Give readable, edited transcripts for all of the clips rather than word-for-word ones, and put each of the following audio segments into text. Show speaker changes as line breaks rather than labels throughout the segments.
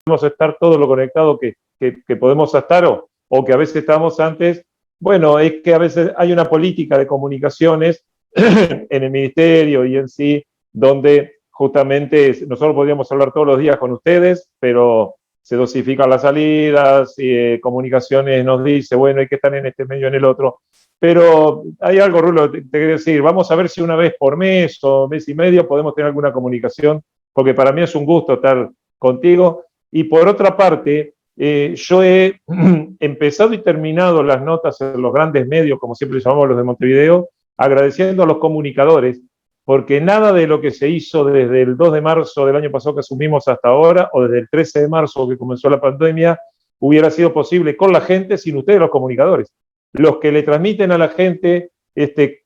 estar todo lo conectado que podemos estar o que a veces estamos antes. Bueno, es que a veces hay una política de comunicaciones en el ministerio y en sí, donde justamente nosotros podríamos hablar todos los días con ustedes, pero se dosifican las salidas, comunicaciones nos dice, bueno, hay que estar en este medio, en el otro. Pero hay algo, Rulo, te quería decir, vamos a ver si una vez por mes o mes y medio podemos tener alguna comunicación, porque para mí es un gusto estar contigo. Y por otra parte, yo he empezado y terminado las notas en los grandes medios, como siempre llamamos los de Montevideo, agradeciendo a los comunicadores, porque nada de lo que se hizo desde el 2 de marzo del año pasado que asumimos hasta ahora, o desde el 13 de marzo que comenzó la pandemia, hubiera sido posible con la gente sin ustedes, los comunicadores. Los que le transmiten a la gente qué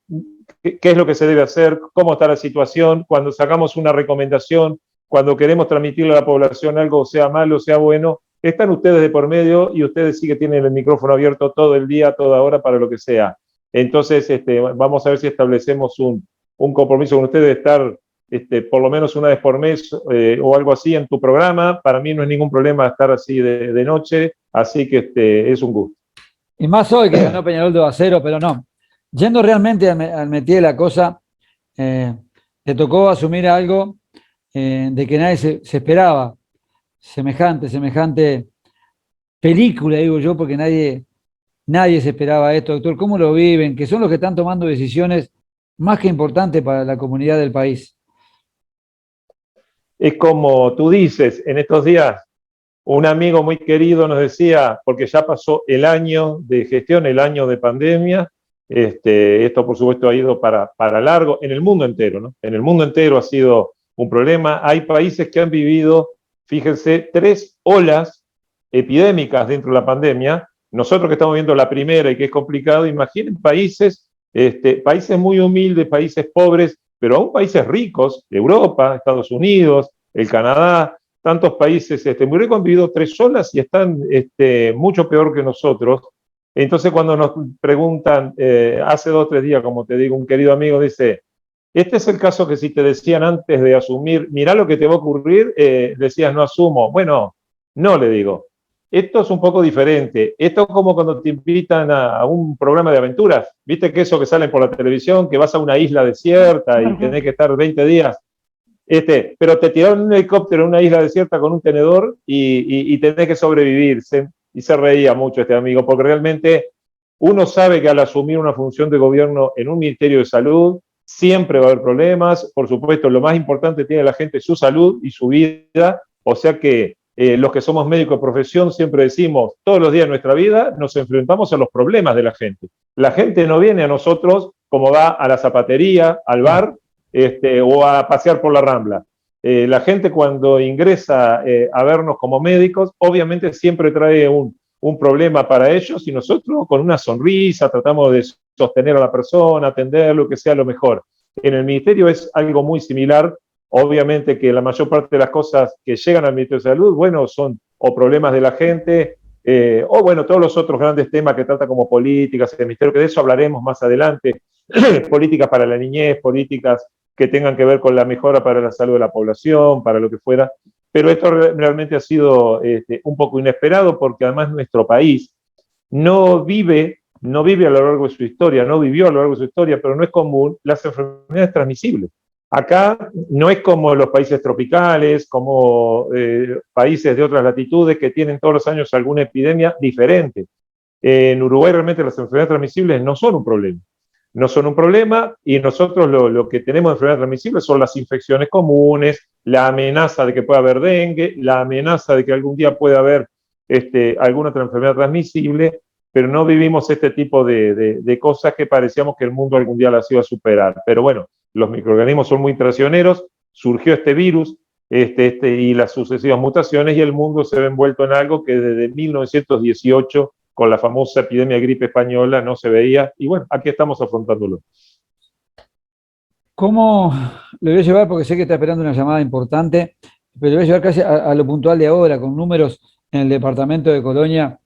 es lo que se debe hacer, cómo está la situación, cuando sacamos una recomendación, cuando queremos transmitirle a la población algo, sea malo, sea bueno, están ustedes de por medio y ustedes sí que tienen el micrófono abierto todo el día, toda hora, para lo que sea. Entonces, vamos a ver si establecemos un compromiso con ustedes de estar por lo menos una vez por mes o algo así en tu programa. Para mí no es ningún problema estar así de noche, así que es un gusto.
Y más hoy que ganó Peñarol 2-0, pero no. Yendo realmente al métier de la cosa, te tocó asumir algo de que nadie se esperaba. Semejante película, digo yo, porque nadie se esperaba esto, doctor. ¿Cómo lo viven? Que son los que están tomando decisiones más que importantes para la comunidad del país.
Es como tú dices, en estos días, un amigo muy querido nos decía, porque ya pasó el año de gestión, el año de pandemia, esto por supuesto ha ido para largo en el mundo entero, ¿no? En el mundo entero ha sido un problema. Hay países que han vivido, fíjense, 3 olas epidémicas dentro de la pandemia. Nosotros que estamos viendo la primera y que es complicado, imaginen países muy humildes, países pobres, pero aún países ricos, Europa, Estados Unidos, el Canadá, tantos países muy ricos han vivido 3 olas y están mucho peor que nosotros. Entonces cuando nos preguntan, hace 2 o 3 días, como te digo, un querido amigo dice, este es el caso que si te decían antes de asumir, mirá lo que te va a ocurrir, decías no asumo. Bueno, no, le digo. Esto es un poco diferente. Esto es como cuando te invitan a un programa de aventuras. ¿Viste que eso que salen por la televisión, que vas a una isla desierta y tenés que estar 20 días? Pero te tiraron un helicóptero en una isla desierta con un tenedor y tenés que sobrevivir. Y se reía mucho este amigo, porque realmente uno sabe que al asumir una función de gobierno en un Ministerio de Salud, siempre va a haber problemas. Por supuesto, lo más importante tiene la gente su salud y su vida. O sea que los que somos médicos de profesión siempre decimos, todos los días de nuestra vida nos enfrentamos a los problemas de la gente. La gente no viene a nosotros como va a la zapatería, al bar, o a pasear por la Rambla. La gente cuando ingresa a vernos como médicos, obviamente siempre trae un problema para ellos y nosotros con una sonrisa tratamos de sostener a la persona, atenderlo, que sea lo mejor. En el ministerio es algo muy similar. Obviamente que la mayor parte de las cosas que llegan al Ministerio de Salud, bueno, son o problemas de la gente, o bueno, todos los otros grandes temas que trata como políticas, el Ministerio, que de eso hablaremos más adelante, políticas para la niñez, políticas que tengan que ver con la mejora para la salud de la población, para lo que fuera. Pero esto realmente ha sido un poco inesperado porque además nuestro país no vive a lo largo de su historia, no vivió a lo largo de su historia, pero no es común las enfermedades transmisibles. Acá no es como los países tropicales, como países de otras latitudes que tienen todos los años alguna epidemia diferente. En Uruguay realmente las enfermedades transmisibles no son un problema. No son un problema y nosotros lo que tenemos de enfermedades transmisibles son las infecciones comunes, la amenaza de que pueda haber dengue, la amenaza de que algún día pueda haber alguna otra enfermedad transmisible, pero no vivimos este tipo de cosas que parecíamos que el mundo algún día las iba a superar. Pero bueno, los microorganismos son muy traicioneros, surgió este virus y las sucesivas mutaciones y el mundo se ve envuelto en algo que desde 1918, con la famosa epidemia de gripe española, no se veía. Y bueno, aquí estamos afrontándolo.
¿Cómo lo voy a llevar? Porque sé que está esperando una llamada importante, pero lo voy a llevar casi a lo puntual de ahora, con números en el departamento de Colonia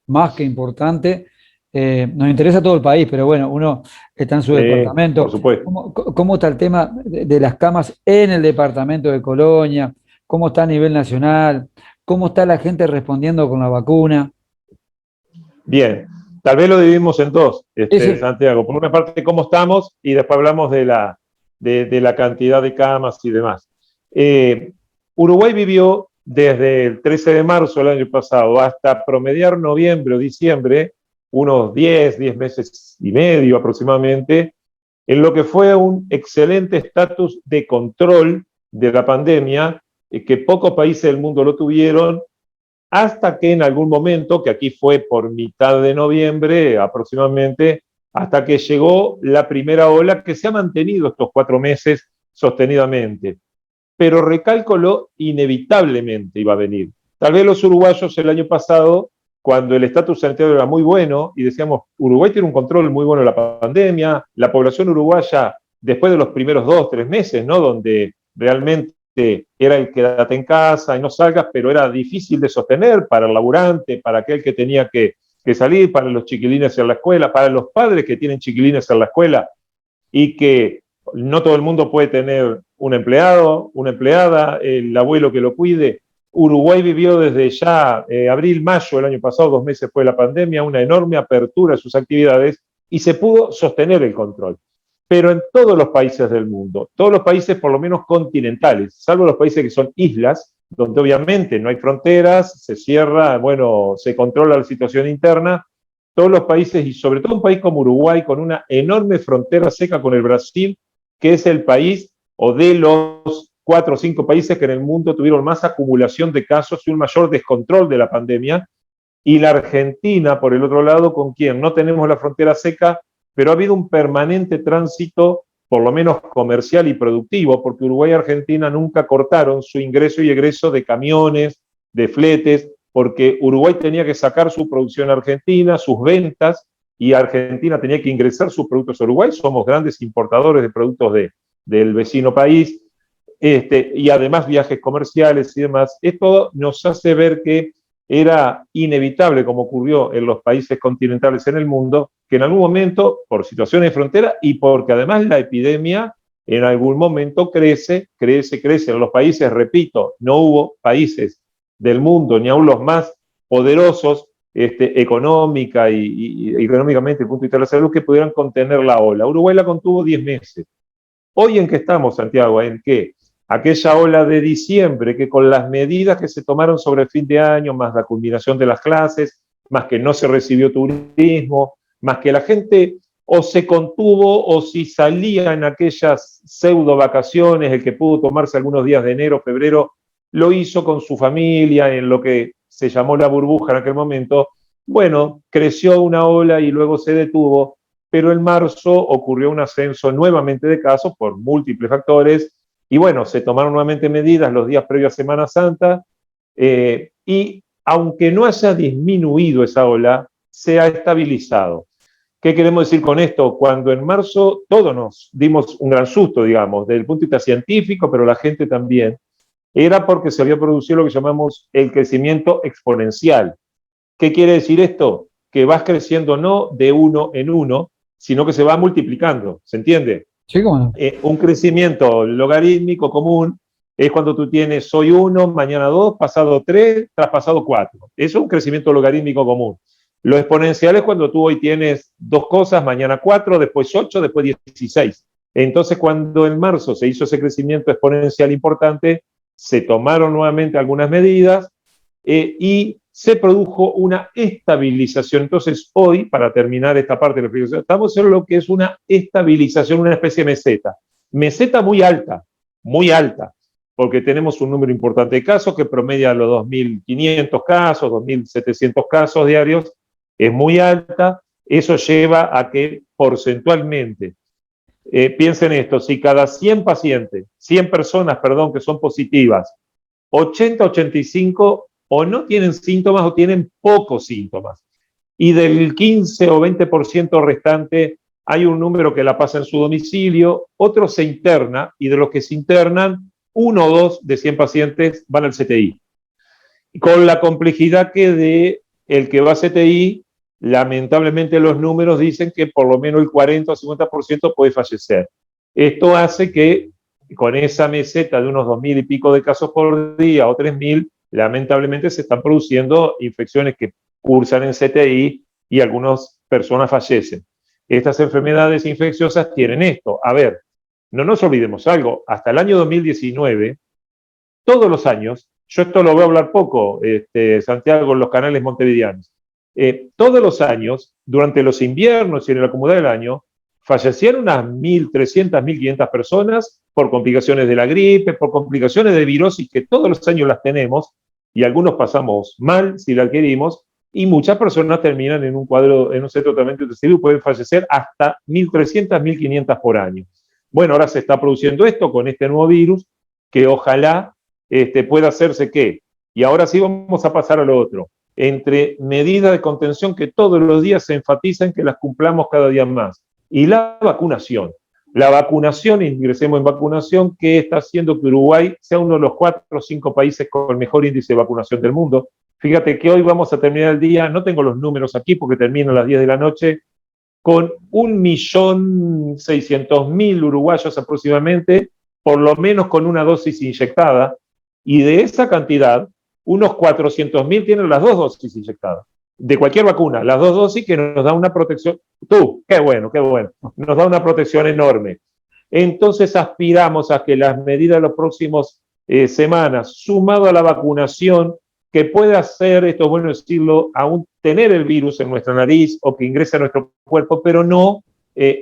más que importante. Nos interesa todo el país, pero bueno, uno está en su departamento.
Por supuesto.
¿Cómo está el tema de las camas en el departamento de Colonia? ¿Cómo está a nivel nacional? ¿Cómo está la gente respondiendo con la vacuna?
Bien, tal vez lo dividimos en dos,
Ese,
Santiago. Por una parte, cómo estamos y después hablamos de la cantidad de camas y demás. Uruguay vivió desde el 13 de marzo del año pasado hasta promediar noviembre o diciembre, unos 10 meses y medio aproximadamente, en lo que fue un excelente estatus de control de la pandemia, que pocos países del mundo lo tuvieron, hasta que en algún momento, que aquí fue por mitad de noviembre aproximadamente, hasta que llegó la primera ola que se ha mantenido estos 4 meses sostenidamente. Pero recálculo, inevitablemente iba a venir. Tal vez los uruguayos el año pasado, cuando el estatus sanitario era muy bueno y decíamos, Uruguay tiene un control muy bueno de la pandemia, la población uruguaya, después de los primeros 2 o 3 meses, ¿no? Donde realmente era el quédate en casa y no salgas, pero era difícil de sostener para el laburante, para aquel que tenía que salir, para los chiquilines en la escuela, para los padres que tienen chiquilines en la escuela y que no todo el mundo puede tener un empleado, una empleada, el abuelo que lo cuide. Uruguay vivió desde ya abril, mayo del año pasado, 2 meses después de la pandemia, una enorme apertura de sus actividades y se pudo sostener el control. Pero en todos los países del mundo, todos los países por lo menos continentales, salvo los países que son islas, donde obviamente no hay fronteras, se cierra, bueno, se controla la situación interna, todos los países, y sobre todo un país como Uruguay, con una enorme frontera seca con el Brasil, que es el país o de los 4 o 5 países que en el mundo tuvieron más acumulación de casos y un mayor descontrol de la pandemia, y la Argentina, por el otro lado, con quien no tenemos la frontera seca, pero ha habido un permanente tránsito, por lo menos comercial y productivo, porque Uruguay y Argentina nunca cortaron su ingreso y egreso de camiones, de fletes, porque Uruguay tenía que sacar su producción a Argentina, sus ventas, y Argentina tenía que ingresar sus productos a Uruguay. Somos grandes importadores de productos del vecino país, y además viajes comerciales y demás. Esto nos hace ver que era inevitable, como ocurrió en los países continentales en el mundo, que en algún momento, por situaciones de frontera y porque además la epidemia en algún momento crece en los países, repito, no hubo países del mundo, ni aun los más poderosos económica y económicamente, desde el punto de vista de la salud, que pudieran contener la ola. Uruguay la contuvo 10 meses. Hoy en qué estamos, Santiago, en que aquella ola de diciembre, que con las medidas que se tomaron sobre el fin de año, más la culminación de las clases, más que no se recibió turismo, más que la gente o se contuvo o si salía en aquellas pseudo vacaciones, el que pudo tomarse algunos días de enero, febrero, lo hizo con su familia en lo que se llamó la burbuja en aquel momento. Bueno, creció una ola y luego se detuvo, pero en marzo ocurrió un ascenso nuevamente de casos por múltiples factores, y bueno, se tomaron nuevamente medidas los días previos a Semana Santa, y aunque no haya disminuido esa ola, se ha estabilizado. ¿Qué queremos decir con esto? Cuando en marzo todos nos dimos un gran susto, digamos, desde el punto de vista científico, pero la gente también, era porque se había producido lo que llamamos el crecimiento exponencial. ¿Qué quiere decir esto? Que vas creciendo no de uno en uno, sino que se va multiplicando, ¿se entiende?
sí, cómo no.
Un crecimiento logarítmico común es cuando tú tienes hoy 1, mañana 2, pasado 3, traspasado 4. Eso es un crecimiento logarítmico común. Lo exponencial es cuando tú hoy tienes 2 cosas, mañana 4, después 8, después 16. Entonces, cuando en marzo se hizo ese crecimiento exponencial importante, se tomaron nuevamente algunas medidas, y se produjo una estabilización. Entonces, hoy, para terminar esta parte de la explicación, estamos en lo que es una estabilización, una especie de meseta. Meseta muy alta, porque tenemos un número importante de casos que promedia los 2.500 casos, 2.700 casos diarios, es muy alta. Eso lleva a que porcentualmente, piensen esto, si cada 100 pacientes, 100 personas, perdón, que son positivas, 80, 85 o no tienen síntomas o tienen pocos síntomas. Y del 15 o 20% restante hay un número que la pasa en su domicilio, otro se interna, y de los que se internan, 1 o 2 de 100 pacientes van al CTI. Con la complejidad que de el que va a CTI, lamentablemente los números dicen que por lo menos el 40 o 50% puede fallecer. Esto hace que con esa meseta de unos 2.000 y pico de casos por día o 3.000, lamentablemente se están produciendo infecciones que cursan en CTI y algunas personas fallecen. Estas enfermedades infecciosas tienen esto. A ver, no nos olvidemos algo, hasta el año 2019, todos los años, yo esto lo voy a hablar poco, Santiago, en los canales montevideanos, todos los años, durante los inviernos y en el acumulado del año, fallecieron unas 1.300, 1.500 personas por complicaciones de la gripe, por complicaciones de virosis que todos los años las tenemos y algunos pasamos mal si la adquirimos y muchas personas terminan en un cuadro, en un centro de tratamiento intensivo y pueden fallecer hasta 1.300, 1.500 por año. Bueno, ahora se está produciendo esto con este nuevo virus que ojalá pueda hacerse que, y ahora sí vamos a pasar a lo otro, entre medidas de contención que todos los días se enfatizan que las cumplamos cada día más, y la vacunación. La vacunación, ingresemos en vacunación, que está haciendo que Uruguay sea uno de los 4 o 5 países con el mejor índice de vacunación del mundo. Fíjate que hoy vamos a terminar el día, no tengo los números aquí porque termino a las 10 de la noche, con 1.600.000 uruguayos aproximadamente, por lo menos con una dosis inyectada, y de esa cantidad, unos 400.000 tienen las 2 dosis inyectadas, de cualquier vacuna, las 2 dosis que nos da una protección, qué bueno, nos da una protección enorme. Entonces aspiramos a que las medidas de las próximas semanas, sumado a la vacunación, que pueda hacer, esto es bueno decirlo, aún tener el virus en nuestra nariz o que ingrese a nuestro cuerpo, pero no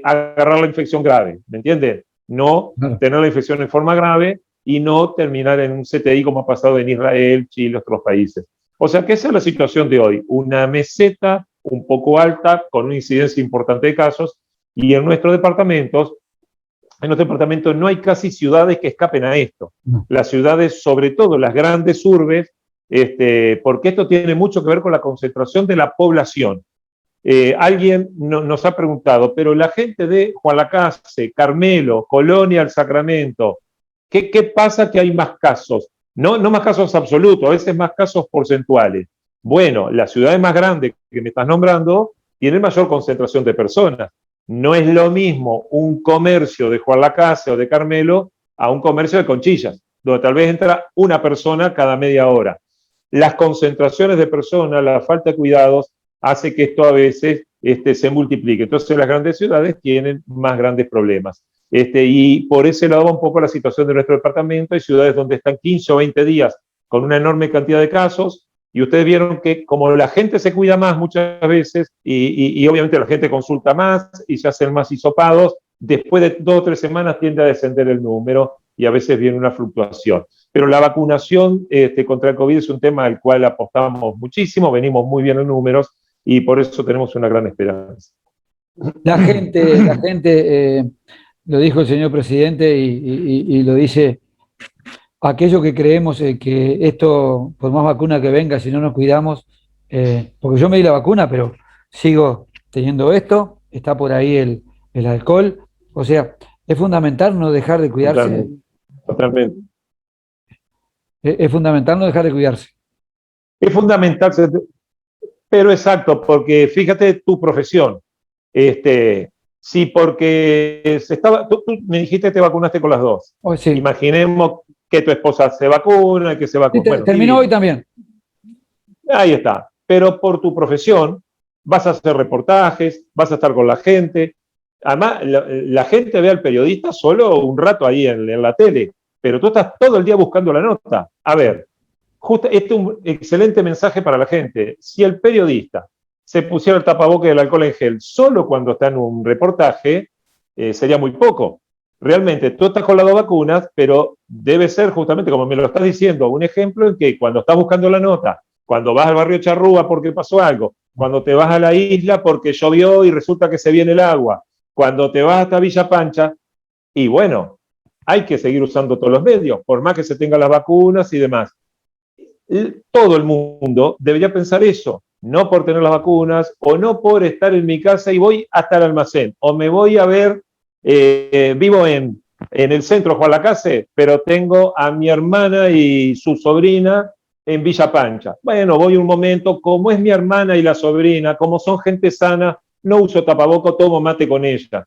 agarrar la infección grave, ¿me entienden? No tener la infección en forma grave y no terminar en un CTI como ha pasado en Israel, Chile, otros países. O sea que esa es la situación de hoy, una meseta un poco alta con una incidencia importante de casos y en nuestros departamentos no hay casi ciudades que escapen a esto. Las ciudades, sobre todo las grandes urbes, porque esto tiene mucho que ver con la concentración de la población. Alguien nos ha preguntado, pero la gente de Juan Lacase, Carmelo, Colonia, El Sacramento, ¿qué pasa que hay más casos? No más casos absolutos, a veces más casos porcentuales. Bueno, las ciudades más grandes que me estás nombrando tienen mayor concentración de personas. No es lo mismo un comercio de Juan Lacase o de Carmelo a un comercio de Conchillas, donde tal vez entra una persona cada media hora. Las concentraciones de personas, la falta de cuidados, hace que esto a veces se multiplique. Entonces las grandes ciudades tienen más grandes problemas. Y por ese lado va un poco la situación de nuestro departamento. Hay ciudades donde están 15 o 20 días con una enorme cantidad de casos y ustedes vieron que como la gente se cuida más muchas veces y obviamente la gente consulta más y se hacen más hisopados, después de 2 o 3 semanas tiende a descender el número y a veces viene una fluctuación. Pero la vacunación contra el COVID es un tema al cual apostamos muchísimo, venimos muy bien en números y por eso tenemos una gran esperanza.
La gente lo dijo el señor presidente y lo dice, aquellos que creemos que esto, por más vacuna que venga, si no nos cuidamos, porque yo me di la vacuna, pero sigo teniendo esto, está por ahí el alcohol, o sea, es fundamental no dejar de cuidarse.
Totalmente.
Es fundamental no dejar de cuidarse.
Es fundamental, pero exacto, porque fíjate tu profesión. Sí, porque tú me dijiste que te vacunaste con las 2.
Oh, sí.
Imaginemos que tu esposa se vacuna, que se vacuna.
Sí, bueno, terminó hoy también.
Ahí está. Pero por tu profesión vas a hacer reportajes, vas a estar con la gente. Además, la gente ve al periodista solo un rato ahí en la tele, pero tú estás todo el día buscando la nota. A ver, este es un excelente mensaje para la gente. Si el periodista se pusiera el tapabocas y el alcohol en gel solo cuando está en un reportaje, sería muy poco. Realmente, tú estás con las 2 vacunas, pero debe ser justamente, como me lo estás diciendo, un ejemplo en que cuando estás buscando la nota, cuando vas al barrio Charrúa porque pasó algo, cuando te vas a la isla porque llovió y resulta que se viene el agua, cuando te vas hasta Villa Pancha, y bueno, hay que seguir usando todos los medios, por más que se tengan las vacunas y demás. Todo el mundo debería pensar eso, no por tener las vacunas o no por estar en mi casa y voy hasta el almacén o me voy a ver, vivo en el centro Juan Lacase, pero tengo a mi hermana y su sobrina en Villa Pancha. Bueno, voy un momento, como es mi hermana y la sobrina, como son gente sana, no uso tapabocas, tomo mate con ella.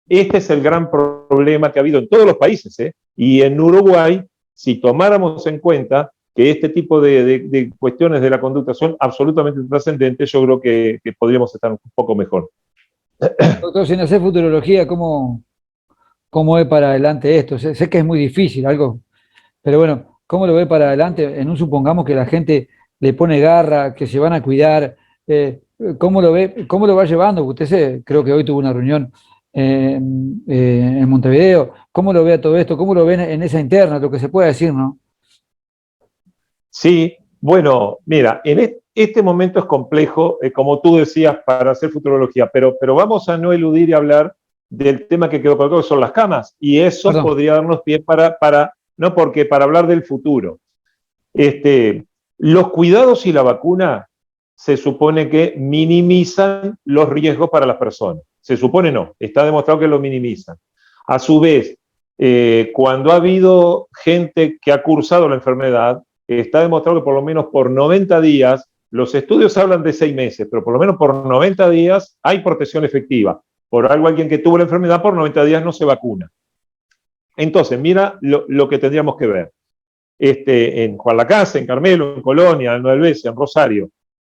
Este es el gran problema que ha habido en todos los países, y en Uruguay, si tomáramos en cuenta que este tipo de cuestiones de la conducta son absolutamente trascendentes, yo creo que podríamos estar un poco mejor.
Doctor, sin hacer futurología, ¿cómo ve para adelante esto? Sé que es muy difícil algo, pero bueno, ¿cómo lo ve para adelante? En un supongamos que la gente le pone garra, que se van a cuidar, ¿cómo lo ve? ¿Cómo lo va llevando? Usted creo que hoy tuvo una reunión en Montevideo. ¿Cómo lo ve a todo esto? ¿Cómo lo ven en esa interna? Lo que se puede decir, ¿no?
Sí, bueno, mira, en este momento es complejo, como tú decías, para hacer futurología, pero vamos a no eludir y hablar del tema que quedó por acá, que son las camas, y eso
Perdón.
podría darnos pie no porque para hablar del futuro. Los cuidados y la vacuna se supone que minimizan los riesgos para las personas. Se supone no, está demostrado que lo minimizan. A su vez, cuando ha habido gente que ha cursado la enfermedad, está demostrado que por lo menos por 90 días, los estudios hablan de 6 meses, pero por lo menos por 90 días hay protección efectiva. Por algo, alguien que tuvo la enfermedad por 90 días no se vacuna. Entonces, mira lo que tendríamos que ver. En Juan Lacase, en Carmelo, en Colonia, en Nueva Helvecia, en Rosario,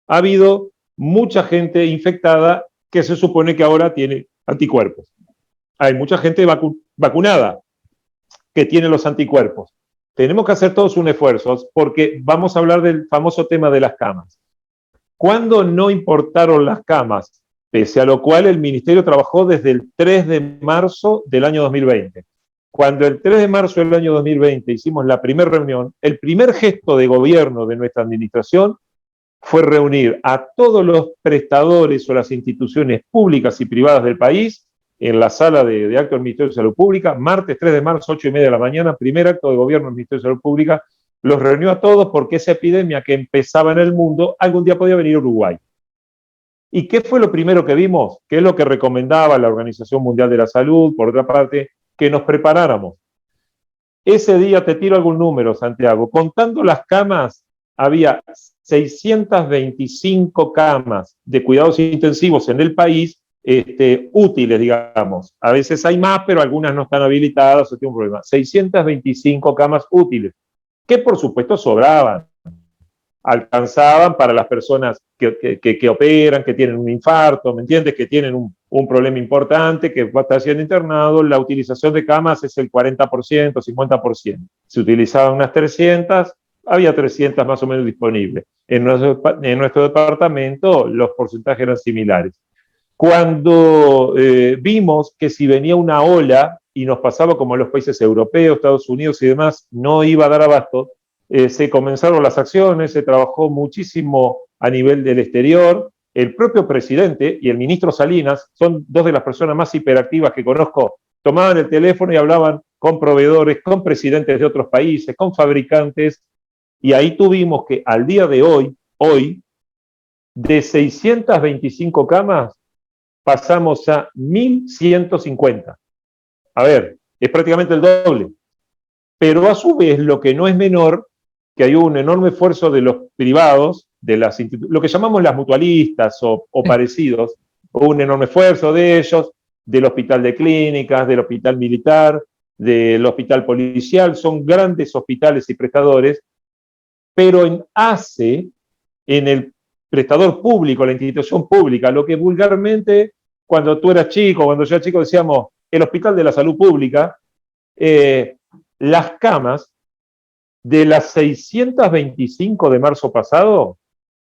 ha habido mucha gente infectada que se supone que ahora tiene anticuerpos. Hay mucha gente vacunada que tiene los anticuerpos. Tenemos que hacer todos un esfuerzo porque vamos a hablar del famoso tema de las camas. ¿Cuándo no importaron las camas? Pese a lo cual el Ministerio trabajó desde el 3 de marzo del año 2020. Cuando el 3 de marzo del año 2020 hicimos la primera reunión, el primer gesto de gobierno de nuestra administración fue reunir a todos los prestadores o las instituciones públicas y privadas del país en la sala de acto del Ministerio de Salud Pública, martes 3 de marzo, 8:30 de la mañana, primer acto de gobierno del Ministerio de Salud Pública, los reunió a todos porque esa epidemia que empezaba en el mundo algún día podía venir a Uruguay. ¿Y qué fue lo primero que vimos? ¿Qué es lo que recomendaba la Organización Mundial de la Salud? Por otra parte, que nos preparáramos. Ese día, te tiro algún número, Santiago, contando las camas, había 625 camas de cuidados intensivos en el país, útiles, digamos. A veces hay más, pero algunas no están habilitadas o tienen un problema. 625 camas útiles, que por supuesto sobraban, alcanzaban para las personas que operan, que tienen un infarto, ¿me entiendes? Que tienen un problema importante, que va a estar siendo internado. La utilización de camas es el 40%, 50%. Se utilizaban unas 300, había 300 más o menos disponibles. En nuestro departamento los porcentajes eran similares. Cuando vimos que si venía una ola y nos pasaba como en los países europeos, Estados Unidos y demás, no iba a dar abasto, se comenzaron las acciones, se trabajó muchísimo a nivel del exterior. El propio presidente y el ministro Salinas son dos de las personas más hiperactivas que conozco. Tomaban el teléfono y hablaban con proveedores, con presidentes de otros países, con fabricantes, y ahí tuvimos que al día de hoy, de 625 camas, pasamos a 1.150. A ver, es prácticamente el doble. Pero a su vez, lo que no es menor, que hay un enorme esfuerzo de los privados, de lo que llamamos las mutualistas o parecidos, un enorme esfuerzo de ellos, del Hospital de Clínicas, del Hospital Militar, del Hospital Policial, son grandes hospitales y prestadores, pero en ACE, en el prestador público, la institución pública, lo que vulgarmente, cuando tú eras chico, cuando yo era chico, decíamos el Hospital de la Salud Pública, las camas de las 625 de marzo pasado,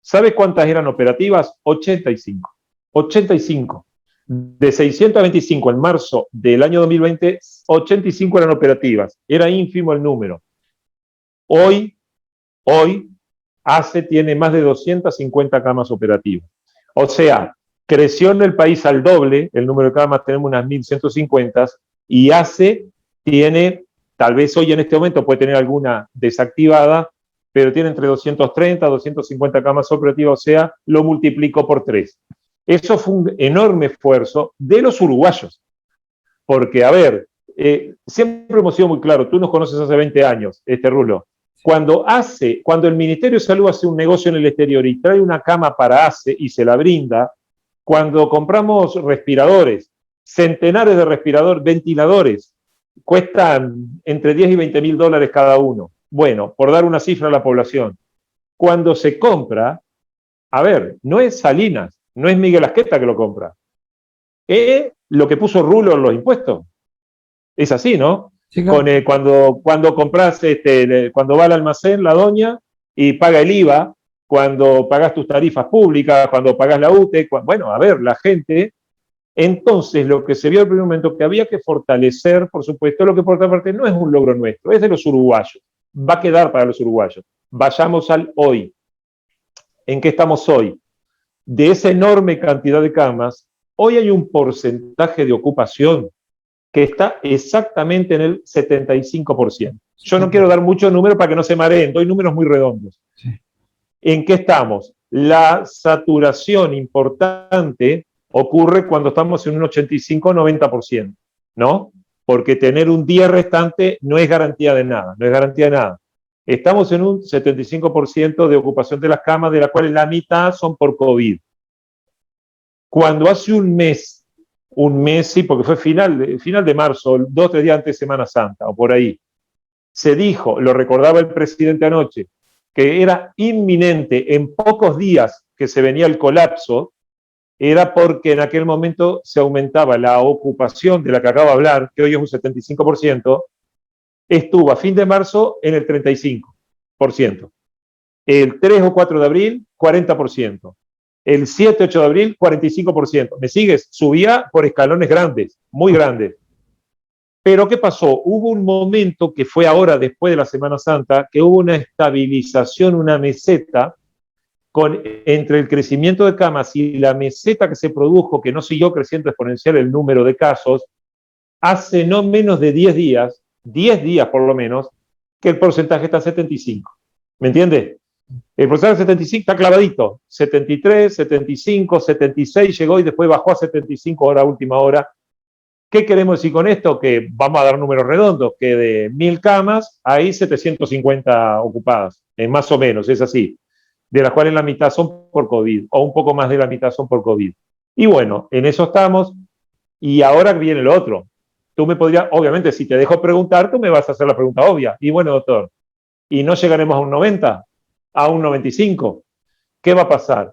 ¿sabe cuántas eran operativas? 85. 85. De 625 en marzo del año 2020, 85 eran operativas. Era ínfimo el número. Hoy, ACE tiene más de 250 camas operativas. O sea, creció en el país al doble, el número de camas tenemos unas 1.150, y ACE tiene, tal vez hoy en este momento puede tener alguna desactivada, pero tiene entre 230 y 250 camas operativas, o sea, lo multiplicó por 3. Eso fue un enorme esfuerzo de los uruguayos, porque, a ver, siempre hemos sido muy claros, tú nos conoces hace 20 años, Rulo, cuando el Ministerio de Salud hace un negocio en el exterior y trae una cama para ACE y se la brinda, cuando compramos respiradores, centenares de respiradores, ventiladores, cuestan entre 10 y 20 mil dólares cada uno. Bueno, por dar una cifra a la población, cuando se compra, a ver, no es Salinas, no es Miguel Asqueta que lo compra, es lo que puso Rulo en los impuestos. Es así, ¿no?
Sí, claro.
Cuando compras, cuando va al almacén la doña y paga el IVA, cuando pagas tus tarifas públicas, cuando pagas la UTE, bueno, a ver, la gente. Entonces, lo que se vio al primer momento, que había que fortalecer, por supuesto, lo que por otra parte no es un logro nuestro, es de los uruguayos. Va a quedar para los uruguayos. Vayamos al hoy. ¿En qué estamos hoy? De esa enorme cantidad de camas, hoy hay un porcentaje de ocupación que está exactamente en el 75%. Yo no quiero dar muchos números para que no se mareen, doy números muy redondos.
Sí.
¿En qué estamos? La saturación importante ocurre cuando estamos en un 85-90%, ¿no? Porque tener un día restante no es garantía de nada, no es garantía de nada. Estamos en un 75% de ocupación de las camas, de las cuales la mitad son por COVID. Cuando hace un mes, sí, porque fue final de marzo, 2 o 3 días antes de Semana Santa, o por ahí, se dijo, lo recordaba el presidente anoche, que era inminente en pocos días que se venía el colapso, era porque en aquel momento se aumentaba la ocupación de la que acabo de hablar, que hoy es un 75%, estuvo a fin de marzo en el 35%. El 3 o 4 de abril, 40%. El 7, 8 de abril, 45%. ¿Me sigues? Subía por escalones grandes, muy grandes. Pero ¿qué pasó? Hubo un momento que fue ahora, después de la Semana Santa, que hubo una estabilización, una meseta, entre el crecimiento de camas y la meseta que se produjo, que no siguió creciendo exponencial el número de casos, hace no menos de 10 días por lo menos, que el porcentaje está en 75. ¿Me entiendes? El porcentaje 75 está clavadito, 73, 75, 76 llegó y después bajó a 75 ahora, última hora. ¿Qué queremos decir con esto? Que vamos a dar números redondos, que de 1000 camas hay 750 ocupadas, más o menos, es así, de las cuales la mitad son por COVID, o un poco más de la mitad son por COVID. Y bueno, en eso estamos, y ahora viene lo otro. Tú me podrías, obviamente, si te dejo preguntar, tú me vas a hacer la pregunta obvia. Y bueno, doctor, ¿y no llegaremos a un 90? ¿A un 95? ¿Qué va a pasar?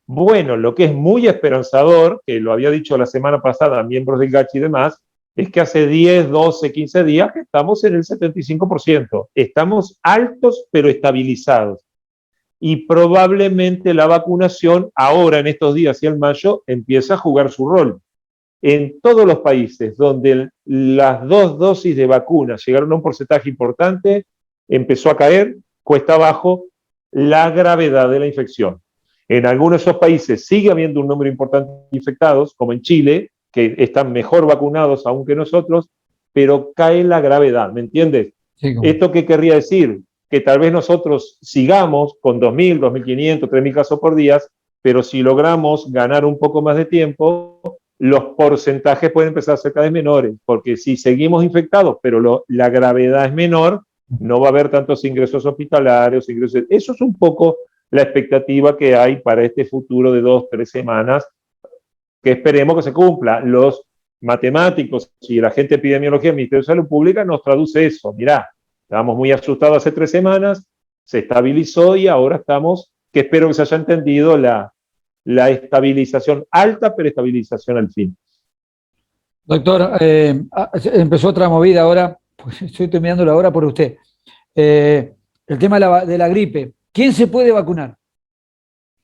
Bueno, lo que es muy esperanzador, que lo había dicho la semana pasada a miembros del GACH y demás, es que hace 10, 12, 15 días que estamos en el 75%. Estamos altos pero estabilizados. Y probablemente la vacunación ahora, en estos días y en mayo, empieza a jugar su rol. En todos los países donde las 2 dosis de vacuna llegaron a un porcentaje importante, empezó a caer, cuesta abajo, la gravedad de la infección. En algunos de esos países sigue habiendo un número importante de infectados, como en Chile, que están mejor vacunados aún que nosotros, pero cae la gravedad, ¿me entiendes? Sí, ¿esto qué querría decir? Que tal vez nosotros sigamos con 2.000, 2.500, 3.000 casos por día, pero si logramos ganar un poco más de tiempo, los porcentajes pueden empezar a ser cada vez menores, porque si seguimos infectados, pero la gravedad es menor, no va a haber tantos ingresos hospitalarios, eso es un poco la expectativa que hay para este futuro de 2, 3 semanas, que esperemos que se cumpla. Los matemáticos y la gente de epidemiología del Ministerio de Salud Pública nos traduce eso. Mirá, estábamos muy asustados hace 3 semanas, se estabilizó y ahora estamos, que espero que se haya entendido, la estabilización alta, pero estabilización al fin.
Doctor, empezó otra movida ahora, pues estoy terminando ahora por usted. El tema de la gripe. ¿Quién se puede vacunar?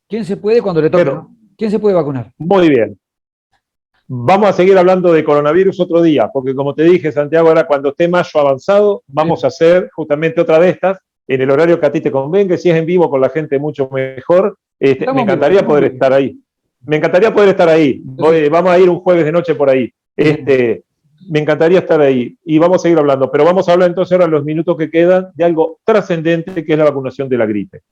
¿Quién se puede cuando le toque? ¿No? ¿Quién se puede vacunar?
Muy bien. Vamos a seguir hablando de coronavirus otro día, porque como te dije, Santiago, ahora cuando esté mayo avanzado, vamos a hacer justamente otra de estas, en el horario que a ti te convenga, si es en vivo con la gente mucho mejor. Me encantaría poder estar ahí. Me encantaría poder estar ahí. Vamos a ir un jueves de noche por ahí. Me encantaría estar ahí y vamos a seguir hablando, pero vamos a hablar entonces ahora en los minutos que quedan de algo trascendente que es la vacunación de la gripe.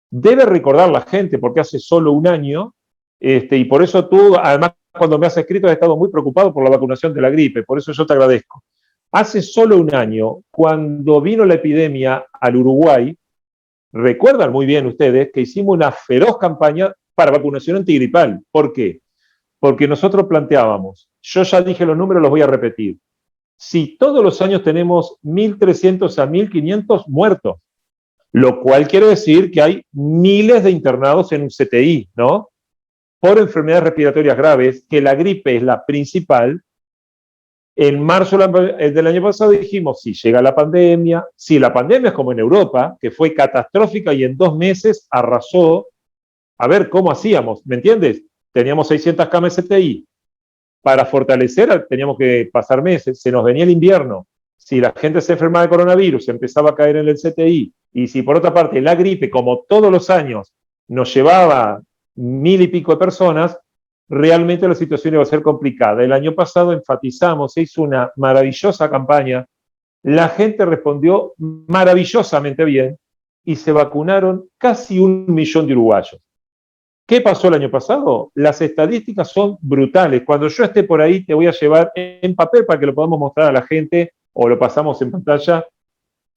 Debe recordar la gente, porque hace solo un año, y por eso tú, además, cuando me has escrito, has estado muy preocupado por la vacunación de la gripe, por eso yo te agradezco. Hace solo un año, cuando vino la epidemia al Uruguay, recuerdan muy bien ustedes que hicimos una feroz campaña para vacunación antigripal. ¿Por qué? Porque nosotros planteábamos, yo ya dije los números, los voy a repetir, si todos los años tenemos 1.300 a 1.500 muertos, lo cual quiere decir que hay miles de internados en un CTI, ¿no? Por enfermedades respiratorias graves, que la gripe es la principal. En marzo del año pasado dijimos, si llega la pandemia, si la pandemia es como en Europa, que fue catastrófica y en 2 meses arrasó, a ver cómo hacíamos, ¿me entiendes? Teníamos 600 camas CTI. Para fortalecer teníamos que pasar meses, se nos venía el invierno. Si la gente se enfermaba de coronavirus, empezaba a caer en el CTI, y si por otra parte la gripe, como todos los años, nos llevaba 1.000 y pico de personas, realmente la situación iba a ser complicada. El año pasado enfatizamos, se hizo una maravillosa campaña, la gente respondió maravillosamente bien y se vacunaron casi 1 millón de uruguayos. ¿Qué pasó el año pasado? Las estadísticas son brutales. Cuando yo esté por ahí te voy a llevar en papel para que lo podamos mostrar a la gente o lo pasamos en pantalla.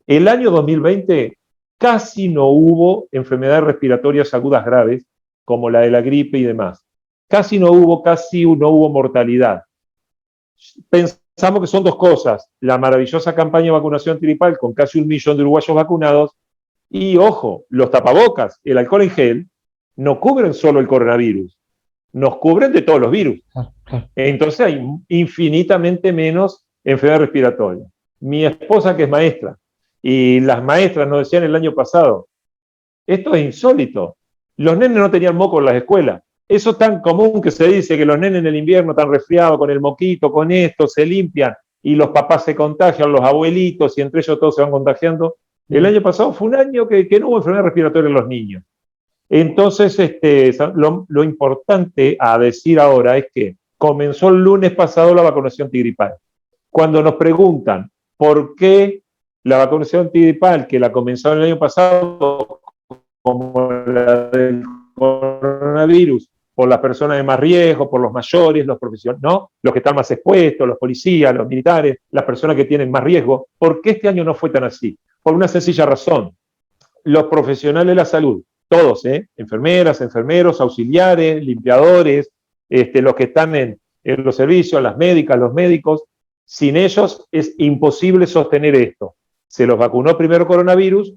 El año 2020 casi no hubo enfermedades respiratorias agudas graves como la de la gripe y demás. Casi no hubo mortalidad. Pensamos que son 2 cosas. La maravillosa campaña de vacunación antigripal con casi 1 millón de uruguayos vacunados y, ojo, los tapabocas, el alcohol en gel, no cubren solo el coronavirus, nos cubren de todos los virus. Entonces hay infinitamente menos enfermedad respiratoria. Mi esposa, que es maestra, y las maestras nos decían el año pasado, esto es insólito, los nenes no tenían moco en las escuelas. Eso es tan común que se dice que los nenes en el invierno están resfriados con el moquito, con esto, se limpian, y los papás se contagian, los abuelitos, y entre ellos todos se van contagiando. El año pasado fue un año que no hubo enfermedad respiratoria en los niños. Entonces, lo importante a decir ahora es que comenzó el lunes pasado la vacunación antigripal. Cuando nos preguntan por qué la vacunación antigripal, que la comenzaron el año pasado, como la del coronavirus, por las personas de más riesgo, por los mayores, los profesionales, ¿no? Los que están más expuestos, los policías, los militares, las personas que tienen más riesgo, ¿por qué este año no fue tan así? Por una sencilla razón. Los profesionales de la salud, todos, enfermeras, enfermeros, auxiliares, limpiadores, los que están en los servicios, las médicas, los médicos, sin ellos es imposible sostener esto. Se los vacunó primero coronavirus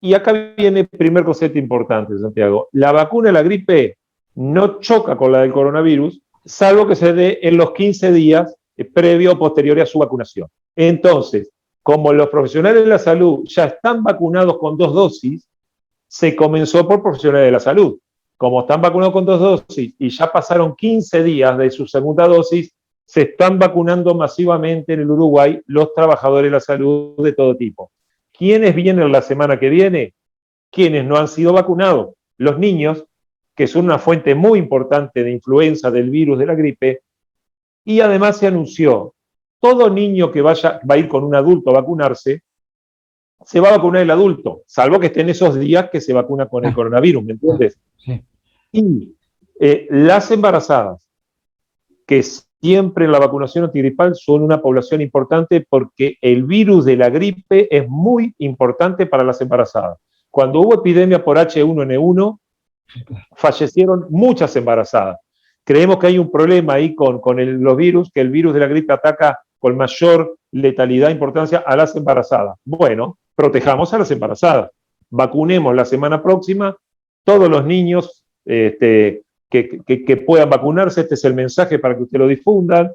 y acá viene el primer concepto importante, Santiago. La vacuna de la gripe no choca con la del coronavirus, salvo que se dé en los 15 días previo o posterior a su vacunación. Entonces, como los profesionales de la salud ya están vacunados con 2 dosis, se comenzó por profesionales de la salud. Como están vacunados con 2 dosis y ya pasaron 15 días de su segunda dosis, se están vacunando masivamente en el Uruguay los trabajadores de la salud de todo tipo. ¿Quiénes vienen la semana que viene? Quienes no han sido vacunados. Los niños, que son una fuente muy importante de influenza del virus de la gripe, y además se anunció, todo niño que va a ir con un adulto a vacunarse, se va a vacunar el adulto, salvo que esté en esos días que se vacuna con el coronavirus, ¿me entiendes? Sí. Y las embarazadas, que siempre en la vacunación antigripal son una población importante porque el virus de la gripe es muy importante para las embarazadas. Cuando hubo epidemia por H1N1, fallecieron muchas embarazadas. Creemos que hay un problema ahí con los virus, que el virus de la gripe ataca con mayor letalidad e importancia a las embarazadas. Bueno, protejamos a las embarazadas. Vacunemos la semana próxima todos los niños que puedan vacunarse. Este es el mensaje para que ustedes lo difundan.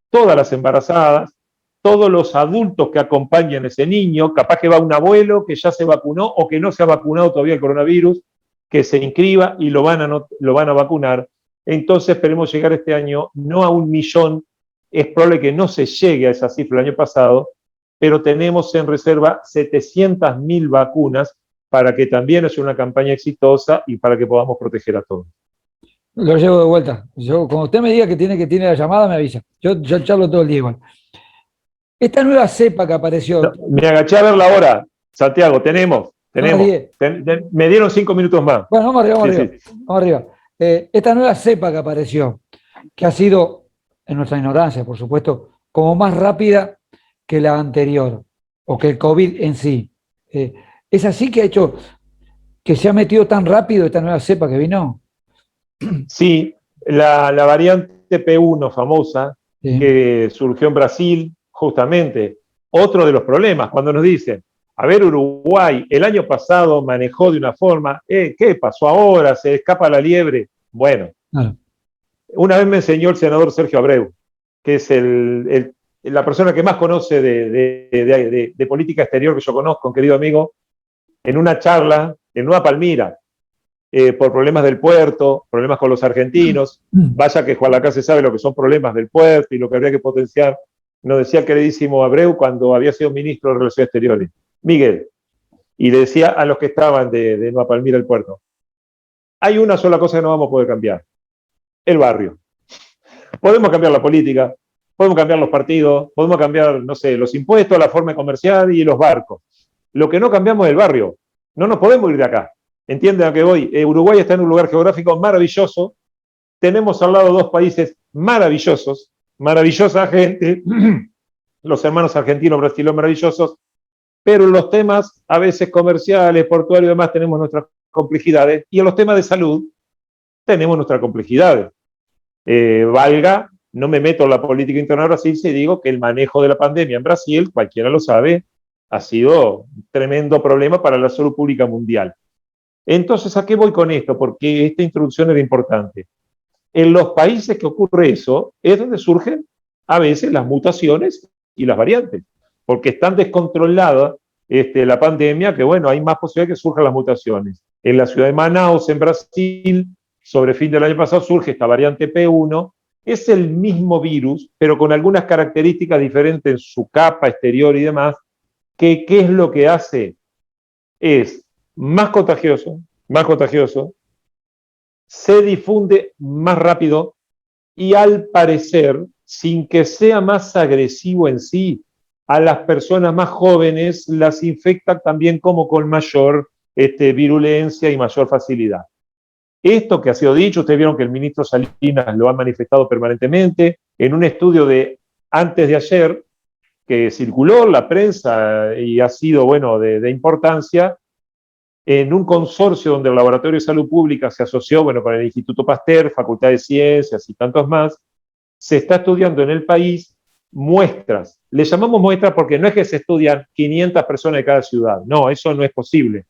Todas las embarazadas, todos los adultos que acompañan a ese niño, capaz que va un abuelo que ya se vacunó o que no se ha vacunado todavía el coronavirus, que se inscriba y lo van a vacunar. Entonces esperemos llegar este año no a 1 millón, es probable que no se llegue a esa cifra el año pasado, pero tenemos en reserva 700.000 vacunas para que también sea una campaña exitosa y para que podamos proteger a todos.
Lo llevo de vuelta. Cuando usted me diga que tiene la llamada, me avisa. Yo charlo todo el día igual. Esta nueva cepa que apareció...
No, me agaché a ver la hora, Santiago, tenemos. Me dieron 5 minutos más.
Bueno, vamos arriba. Esta nueva cepa que apareció, que ha sido, en nuestra ignorancia, por supuesto, como más rápida que la anterior, o que el COVID en sí. ¿Es así que ha hecho que se ha metido tan rápido esta nueva cepa que vino?
Sí, la variante P1 famosa, sí, que surgió en Brasil, justamente, otro de los problemas, cuando nos dicen, a ver, Uruguay, el año pasado manejó de una forma, ¿qué pasó ahora? ¿Se escapa la liebre? Bueno,
claro.
una vez me enseñó el senador Sergio Abreu, que es la persona que más conoce de política exterior que yo conozco, querido amigo, en una charla en Nueva Palmira, por problemas del puerto, problemas con los argentinos. Vaya que Juan Lacase sabe lo que son problemas del puerto y lo que habría que potenciar. Nos decía el queridísimo Abreu cuando había sido ministro de Relaciones Exteriores, Miguel, y le decía a los que estaban de Nueva Palmira el puerto, hay una sola cosa que no vamos a poder cambiar, el barrio. Podemos cambiar la política, podemos cambiar los partidos, podemos cambiar, no sé, los impuestos, la forma comercial y los barcos. Lo que no cambiamos es el barrio. No nos podemos ir de acá. Entienden a qué voy. Uruguay está en un lugar geográfico maravilloso. Tenemos al lado dos países maravillosos, maravillosa gente, los hermanos argentinos, brasileños maravillosos, pero en los temas a veces comerciales, portuarios y demás tenemos nuestras complejidades, y en los temas de salud tenemos nuestras complejidades. Valga, no me meto en la política interna de Brasil si digo que el manejo de la pandemia en Brasil, cualquiera lo sabe, ha sido un tremendo problema para la salud pública mundial. Entonces, ¿a qué voy con esto? Porque esta introducción era importante. En los países que ocurre eso, es donde surgen a veces las mutaciones y las variantes, porque están descontroladas la pandemia, que bueno, hay más posibilidad que surjan las mutaciones. En la ciudad de Manaus, en Brasil, sobre fin del año pasado, surge esta variante P1, es el mismo virus, pero con algunas características diferentes en su capa exterior y demás, que ¿qué es lo que hace? Es más contagioso, se difunde más rápido y al parecer, sin que sea más agresivo en sí, a las personas más jóvenes las infecta también como con mayor virulencia y mayor facilidad. Esto que ha sido dicho, ustedes vieron que el ministro Salinas lo ha manifestado permanentemente, en un estudio de antes de ayer, que circuló en la prensa y ha sido, bueno, de importancia, en un consorcio donde el Laboratorio de Salud Pública se asoció, bueno, con el Instituto Pasteur, Facultad de Ciencias y tantos más, se está estudiando en el país muestras. Le llamamos muestras porque no es que se estudian 500 personas de cada ciudad, no, eso no es posible.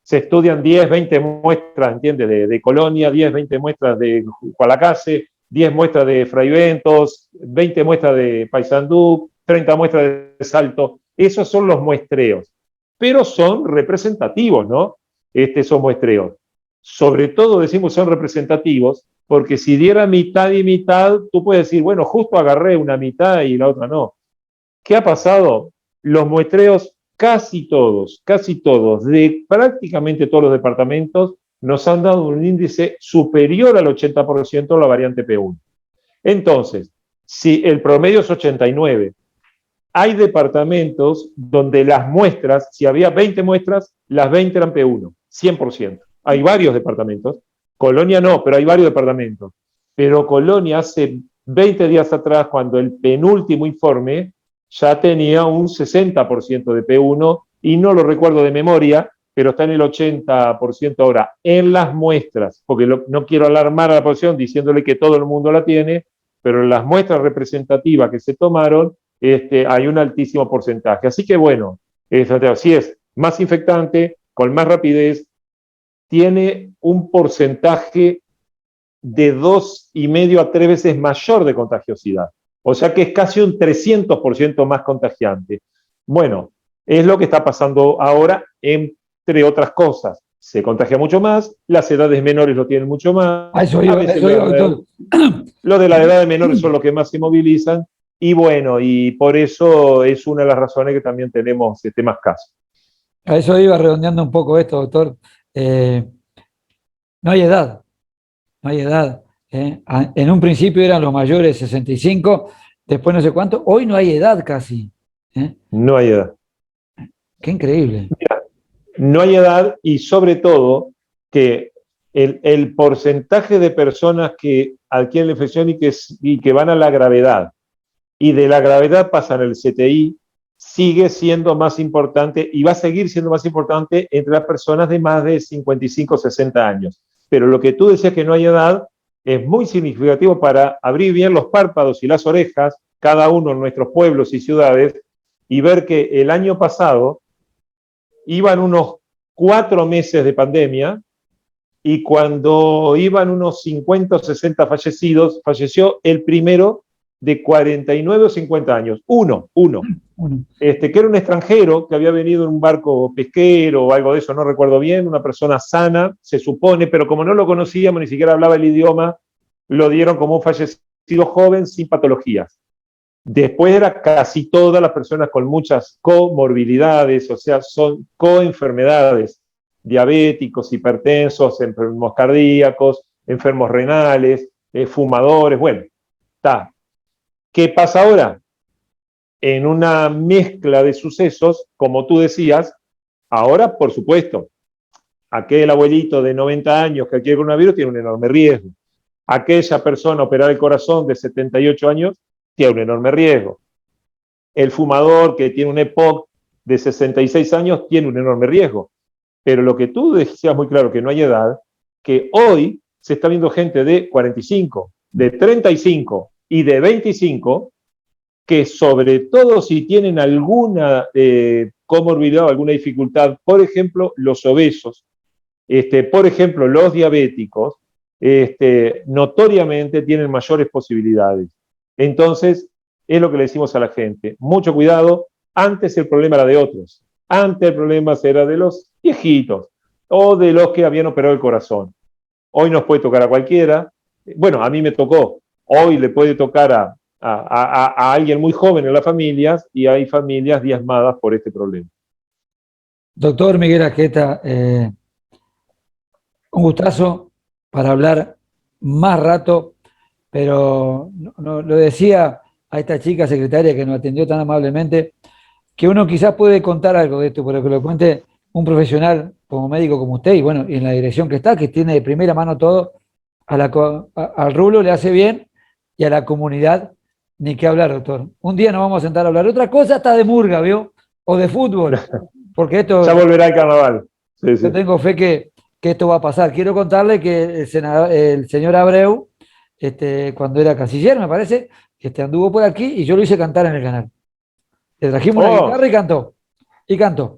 Se estudian 10, 20 muestras, ¿entiendes? De Colonia, 10, 20 muestras de Gualacase, 10 muestras de Fraiventos, 20 muestras de Paysandú, 30 muestras de Salto. Esos son los muestreos, pero son representativos, ¿no? Son muestreos. Sobre todo decimos son representativos, porque si diera mitad y mitad, tú puedes decir, bueno, justo agarré una mitad y la otra no. ¿Qué ha pasado? Los muestreos, casi todos, de prácticamente todos los departamentos, nos han dado un índice superior al 80% de la variante P1. Entonces, si el promedio es 89, hay departamentos donde las muestras, si había 20 muestras, las 20 eran P1, 100%. Hay varios departamentos. Colonia no, pero hay varios departamentos. Pero Colonia hace 20 días atrás, cuando el penúltimo informe ya tenía un 60% de P1, y no lo recuerdo de memoria, pero está en el 80% ahora, en las muestras, porque no quiero alarmar a la población diciéndole que todo el mundo la tiene, pero en las muestras representativas que se tomaron, hay un altísimo porcentaje. Así que bueno, si es más infectante, con más rapidez, tiene un porcentaje de 2,5 a 3 veces mayor de contagiosidad. O sea que es casi un 300% más contagiante. Bueno, es lo que está pasando ahora, entre otras cosas. Se contagia mucho más, las edades menores lo tienen mucho más.
Eso iba, doctor.
Lo de la edad de menores son los que más se movilizan. Y bueno, y por eso es una de las razones que también tenemos más casos.
A eso iba redondeando un poco esto, doctor. No hay edad, no hay edad. En un principio eran los mayores 65, después no sé cuánto. Hoy no hay edad casi.
No hay edad.
Qué increíble.
Mira, no hay edad y sobre todo que el porcentaje de personas que adquieren la infección y que van a la gravedad, y de la gravedad pasan al CTI, sigue siendo más importante y va a seguir siendo más importante entre las personas de más de 55 o 60 años. Pero lo que tú decías que no hay edad es muy significativo para abrir bien los párpados y las orejas, cada uno en nuestros pueblos y ciudades y ver que el año pasado iban unos 4 meses de pandemia y cuando iban unos 50 o 60 fallecidos, falleció el primero de 49 o 50 años. Uno. Que era un extranjero que había venido en un barco pesquero o algo de eso, no recuerdo bien, una persona sana, se supone, pero como no lo conocíamos, ni siquiera hablaba el idioma, lo dieron como un fallecido joven sin patologías. Después era casi todas las personas con muchas comorbilidades, o sea, son coenfermedades, diabéticos, hipertensos, enfermos cardíacos, enfermos renales, fumadores, bueno, está. ¿Qué pasa ahora? En una mezcla de sucesos, como tú decías, ahora, por supuesto, aquel abuelito de 90 años que adquiere coronavirus tiene un enorme riesgo. Aquella persona operada el corazón de 78 años tiene un enorme riesgo. El fumador que tiene un EPOC de 66 años tiene un enorme riesgo. Pero lo que tú decías muy claro, que no hay edad, que hoy se está viendo gente de 45, de 35 y de 25 que sobre todo si tienen alguna comorbilidad o alguna dificultad, por ejemplo, los obesos, por ejemplo, los diabéticos, notoriamente tienen mayores posibilidades. Entonces, es lo que le decimos a la gente, mucho cuidado, antes el problema era de otros, antes el problema era de los viejitos o de los que habían operado el corazón. Hoy nos puede tocar a cualquiera, bueno, a mí me tocó, hoy le puede tocar a alguien muy joven en las familias y hay familias diezmadas por este problema.
Doctor Miguel Ajeta, un gustazo para hablar más rato, pero lo decía a esta chica secretaria que nos atendió tan amablemente, que uno quizás puede contar algo de esto, pero que lo cuente un profesional como médico como usted, y bueno, y en la dirección que está, que tiene de primera mano todo, al rulo le hace bien, y a la comunidad ni qué hablar, doctor. Un día nos vamos a sentar a hablar. Otra cosa está de murga, ¿vio? O de fútbol, porque esto...
Ya volverá el carnaval. Sí, sí.
Yo tengo fe que esto va a pasar. Quiero contarle que el señor Abreu, cuando era canciller, me parece, anduvo por aquí y yo lo hice cantar en el canal. Le trajimos una guitarra y cantó. Y cantó.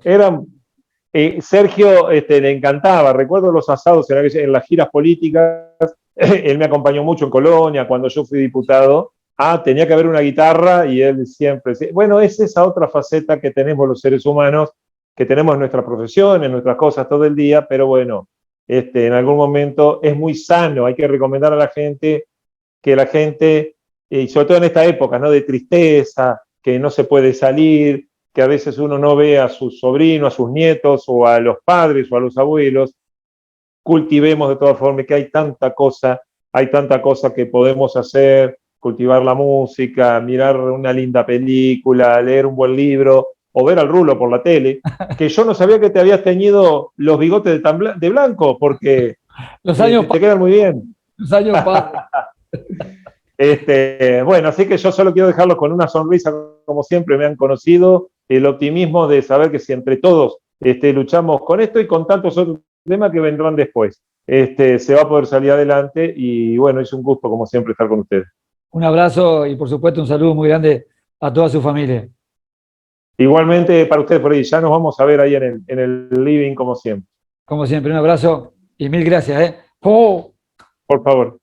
Sergio le encantaba. Recuerdo los asados en las giras políticas. Él me acompañó mucho en Colonia cuando yo fui diputado. Tenía que haber una guitarra y él siempre... Bueno, es esa otra faceta que tenemos los seres humanos, que tenemos en nuestra profesión, en nuestras cosas todo el día, pero bueno, en algún momento es muy sano, hay que recomendar a la gente que la gente, y sobre todo en esta época, ¿no?, de tristeza, que no se puede salir, que a veces uno no ve a sus sobrinos, a sus nietos, o a los padres, o a los abuelos, cultivemos de todas formas, que hay tanta cosa que podemos hacer, cultivar la música, mirar una linda película, leer un buen libro, o ver al Rulo por la tele, que yo no sabía que te habías teñido los bigotes de blanco, porque
los años
te quedan muy bien.
Los años pasan.
Bueno, así que yo solo quiero dejarlos con una sonrisa, como siempre me han conocido, el optimismo de saber que si entre todos luchamos con esto y con tantos otros temas que vendrán después, se va a poder salir adelante y bueno, es un gusto como siempre estar con ustedes.
Un abrazo y por supuesto un saludo muy grande a toda su familia.
Igualmente para ustedes por ahí, ya nos vamos a ver ahí en el living como siempre.
Como siempre, un abrazo y mil gracias. ¡Oh!
Por favor.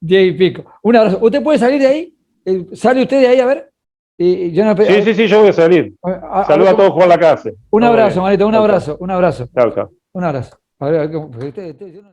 10 y pico. Un abrazo. ¿Usted puede salir de ahí? ¿Sale usted de ahí a ver? Yo no...
Sí, yo voy a salir. Saludos a todos Juan Lacase.
Un abrazo, Marito, un abrazo.
Chao, chao.
Un abrazo. A ver, yo no entiendo.